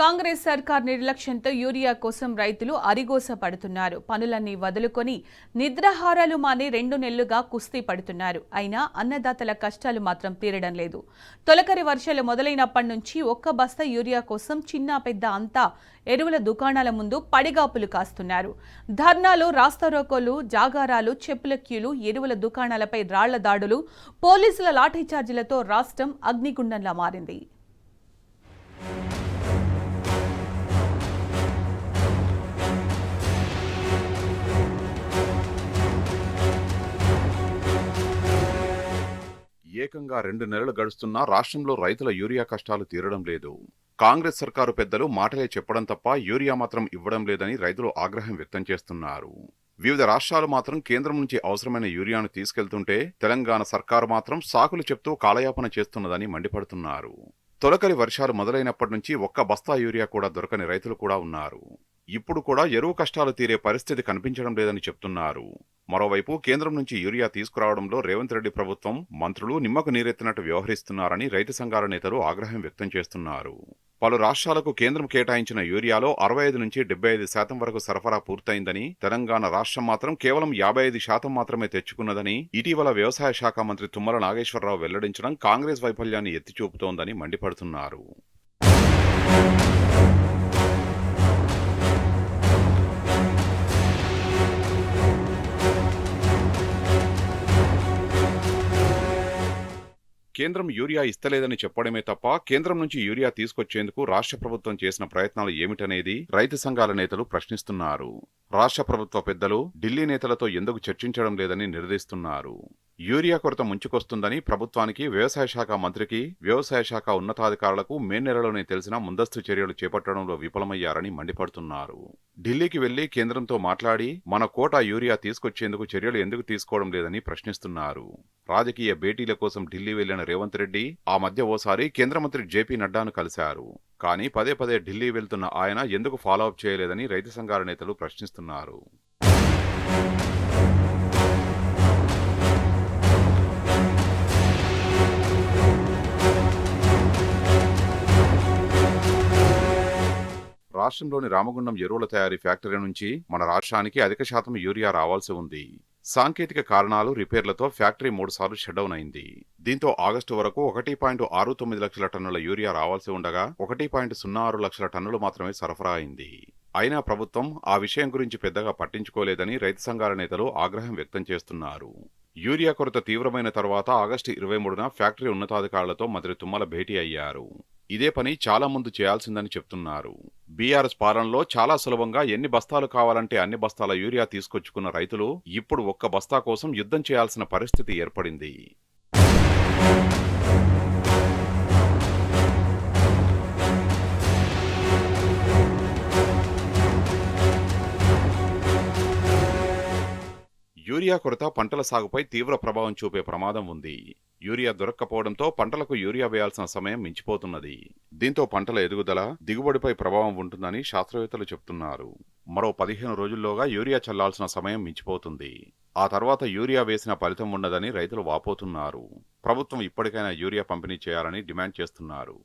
కాంగ్రెస్ సర్కార్ నిర్లక్ష్యంతో యూరియా కోసం రైతులు అరిగోస పడుతున్నారు. పనులన్నీ వదులుకొని నిద్రాహారాలు మాని 2 నెలలుగా కుస్తీ పడుతున్నారు. అయినా అన్నదాతల కష్టాలు మాత్రం తీరడం లేదు. తొలకరి వర్షాలు మొదలైనప్పటి నుంచి ఒక్క బస్తా యూరియా కోసం చిన్న పెద్ద అంతా ఎరువుల దుకాణాల ముందు పడిగాపులు కాస్తున్నారు. ధర్నాలు, రాస్తారోకోలు, జాగారాలు, చెప్పుల క్యూలు, ఎరువుల దుకాణాలపై రాళ్ల దాడులు, పోలీసుల లాఠీచార్జీలతో రాష్ట్రం అగ్నిగుండంలా మారింది. ఏకంగా 2 నెలలు గడుస్తున్నా రాష్ట్రంలో రైతుల యూరియా కష్టాలు తీరడం లేదు. కాంగ్రెస్ సర్కారు పెద్దలు మాటలే చెప్పడం తప్ప యూరియా మాత్రం ఇవ్వడం లేదని రైతులు ఆగ్రహం వ్యక్తం చేస్తున్నారు. వివిధ రాష్ట్రాలు మాత్రం కేంద్రం నుంచి అవసరమైన యూరియాను తీసుకెళ్తుంటే తెలంగాణ సర్కారు మాత్రం సాకులు చెప్తూ కాలయాపన చేస్తున్నదని మండిపడుతున్నారు. తొలకరి వర్షాలు మొదలైనప్పటి నుంచి ఒక్క బస్తా యూరియా కూడా దొరకని రైతులు కూడా ఉన్నారు. ఇప్పుడు కూడా ఎరువు కష్టాలు తీరే పరిస్థితి కనిపించడం లేదని చెప్తున్నారు. మరోవైపు కేంద్రం నుంచి యూరియా తీసుకురావడంలో రేవంత్ రెడ్డి ప్రభుత్వం, మంత్రులు నిమ్మకు నీరెత్తినట్టు వ్యవహరిస్తున్నారని రైతు సంఘాల నేతలు ఆగ్రహం వ్యక్తం చేస్తున్నారు. పలు రాష్ట్రాలకు కేంద్రం కేటాయించిన యూరియాలో 65 నుంచి 75% వరకు సరఫరా పూర్తయిందని, తెలంగాణ రాష్ట్రం మాత్రం కేవలం 55% మాత్రమే తెచ్చుకున్నదని ఇటీవల వ్యవసాయ శాఖ మంత్రి తుమ్మల నాగేశ్వరరావు వెల్లడించడం కాంగ్రెస్ వైఫల్యాన్ని ఎత్తిచూపుతోందని మండిపడుతున్నారు. కేంద్రం యూరియా ఇస్తలేదని చెప్పడమే తప్ప కేంద్రం నుంచి యూరియా తీసుకొచ్చేందుకు రాష్ట్ర ప్రభుత్వం చేసిన ప్రయత్నాలు ఏమిటనేది రైతు సంఘాల నేతలు ప్రశ్నిస్తున్నారు. రాష్ట్ర ప్రభుత్వ పెద్దలు ఢిల్లీ నేతలతో ఎందుకు చర్చించడం లేదని నిలదీస్తున్నారు. యూరియా కొరత ముంచుకొస్తుందని ప్రభుత్వానికి, వ్యవసాయ శాఖ మంత్రికి, వ్యవసాయ శాఖ ఉన్నతాధికారులకు మే నెలలోనే తెలిసినా ముందస్తు చర్యలు చేపట్టడంలో విఫలమయ్యారని మండిపడుతున్నారు. ఢిల్లీకి వెళ్లి కేంద్రంతో మాట్లాడి మన కోటా యూరియా తీసుకొచ్చేందుకు చర్యలు ఎందుకు తీసుకోవడం లేదని ప్రశ్నిస్తున్నారు. రాజకీయ భేటీల కోసం ఢిల్లీ వెళ్లిన రేవంత్ రెడ్డి ఆ మధ్య ఓసారి కేంద్ర మంత్రి జేపీ నడ్డాను కలిశారు. కానీ పదే పదే ఢిల్లీ వెళ్తున్న ఆయన ఎందుకు ఫాలో అప్ చేయలేదని రైతు సంఘాల నేతలు ప్రశ్నిస్తున్నారు. రాష్ట్రంలోని రామగుండం ఎరువుల తయారీ ఫ్యాక్టరీ నుంచి మన రాష్ట్రానికి అధిక శాతం యూరియా రావాల్సి ఉంది. సాంకేతిక కారణాలు, రిపేర్లతో ఫ్యాక్టరీ 3 సార్లు షట్డౌన్ అయింది. దీంతో ఆగస్టు వరకు 1.69 లక్షల టన్నుల యూరియా రావాల్సి ఉండగా 1.06 లక్షల టన్నులు మాత్రమే సరఫరా అయింది. అయినా ప్రభుత్వం ఆ విషయం గురించి పెద్దగా పట్టించుకోలేదని రైతు సంఘాల నేతలు ఆగ్రహం వ్యక్తం చేస్తున్నారు. యూరియా కొరత తీవ్రమైన తర్వాత ఆగస్టు 23న ఫ్యాక్టరీ ఉన్నతాధికారులతో మంత్రి తుమ్మల భేటీ అయ్యారు. ఇదే పని చాలా ముందు చేయాల్సిందని చెప్తున్నారు. బీఆర్ఎస్ పాలనలో చాలా సులభంగా ఎన్ని బస్తాలు కావాలంటే అన్ని బస్తాల యూరియా తీసుకొచ్చుకున్న రైతులు ఇప్పుడు ఒక్క బస్తా కోసం యుద్ధం చేయాల్సిన పరిస్థితి ఏర్పడింది. యూరియా కొరత పంటల సాగుపై తీవ్ర ప్రభావం చూపే ప్రమాదం ఉంది. యూరియా దొరక్కపోవడంతో పంటలకు యూరియా వేయాల్సిన సమయం మించిపోతున్నది. దీంతో పంటల ఎదుగుదల, దిగుబడిపై ప్రభావం ఉంటుందని శాస్త్రవేత్తలు చెప్తున్నారు. మరో 15 రోజుల్లోగా యూరియా చల్లాల్సిన సమయం మించిపోతుంది. ఆ తర్వాత యూరియా వేసిన ఫలితం ఉండదని రైతులు వాపోతున్నారు. ప్రభుత్వం ఇప్పటికైనా యూరియా పంపిణీ చేయాలని డిమాండ్ చేస్తున్నారు.